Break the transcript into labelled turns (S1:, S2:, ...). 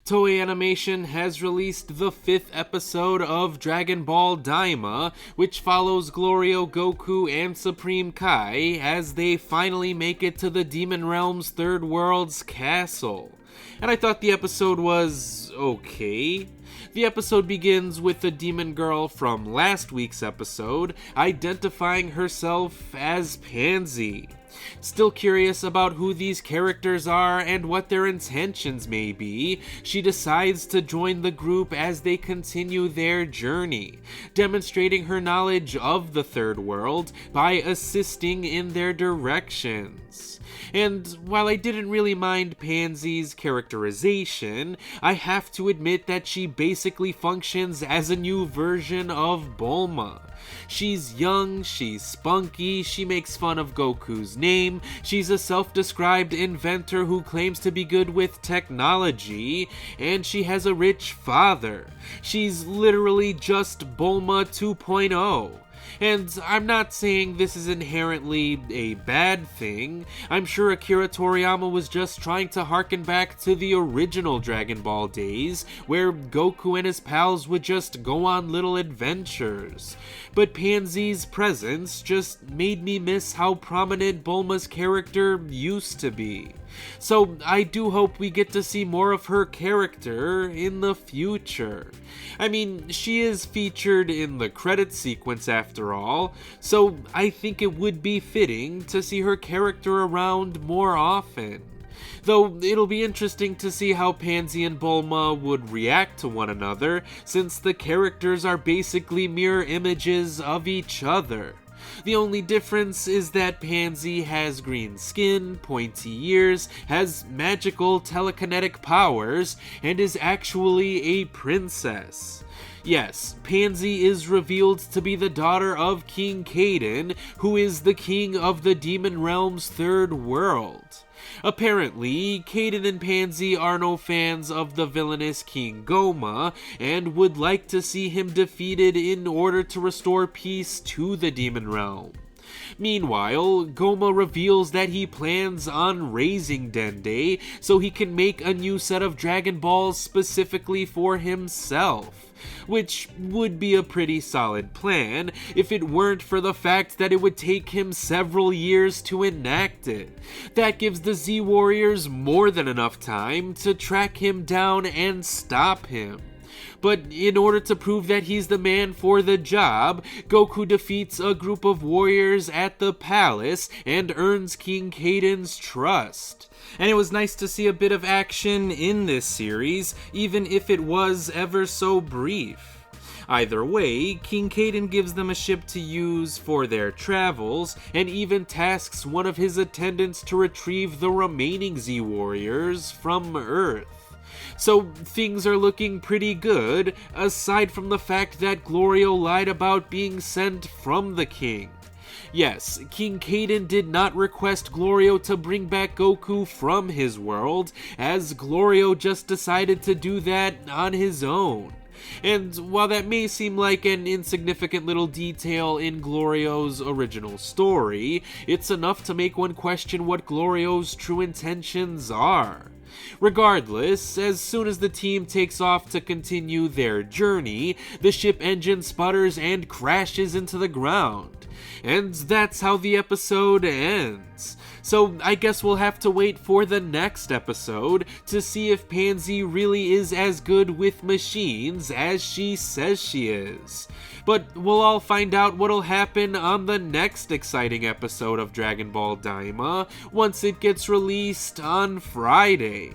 S1: Toei Animation has released the 5th episode of Dragon Ball Daima, which follows Glorio, Goku, and Supreme Kai as they finally make it to the Demon Realm's Third World's castle. And I thought the episode was okay. The episode begins with the demon girl from last week's episode identifying herself as Panzy. Still curious about who these characters are and what their intentions may be, she decides to join the group as they continue their journey, demonstrating her knowledge of the Third World by assisting in their directions. And while I didn't really mind Panzy's characterization, I have to admit that she basically functions as a new version of Bulma. She's young, she's spunky, she makes fun of Goku's name, she's a self-described inventor who claims to be good with technology, and she has a rich father. She's literally just Bulma 2.0. And I'm not saying this is inherently a bad thing. I'm sure Akira Toriyama was just trying to harken back to the original Dragon Ball days, where Goku and his pals would just go on little adventures. But Panzy's presence just made me miss how prominent Bulma's character used to be. So I do hope we get to see more of her character in the future. I mean, she is featured in the credit sequence after all, so I think it would be fitting to see her character around more often. Though it'll be interesting to see how Panzy and Bulma would react to one another, since the characters are basically mirror images of each other. The only difference is that Panzy has green skin, pointy ears, has magical telekinetic powers, and is actually a princess. Yes, Panzy is revealed to be the daughter of King Kaden, who is the king of the Demon Realm's Third World. Apparently, Kaden and Panzy are no fans of the villainous King Goma, and would like to see him defeated in order to restore peace to the Demon Realm. Meanwhile, Goma reveals that he plans on raising Dende so he can make a new set of Dragon Balls specifically for himself, which would be a pretty solid plan if it weren't for the fact that it would take him several years to enact it. That gives the Z Warriors more than enough time to track him down and stop him. But in order to prove that he's the man for the job, Goku defeats a group of warriors at the palace and earns King Kaden's trust. And it was nice to see a bit of action in this series, even if it was ever so brief. Either way, King Kaden gives them a ship to use for their travels, and even tasks one of his attendants to retrieve the remaining Z Warriors from Earth. So things are looking pretty good, aside from the fact that Glorio lied about being sent from the king. Yes, King Kaden did not request Glorio to bring back Goku from his world, as Glorio just decided to do that on his own. And while that may seem like an insignificant little detail in Glorio's original story, it's enough to make one question what Glorio's true intentions are. Regardless, as soon as the team takes off to continue their journey, the ship engine sputters and crashes into the ground. And that's how the episode ends. So I guess we'll have to wait for the next episode to see if Panzy really is as good with machines as she says she is. But we'll all find out what'll happen on the next exciting episode of Dragon Ball Daima once it gets released on Friday.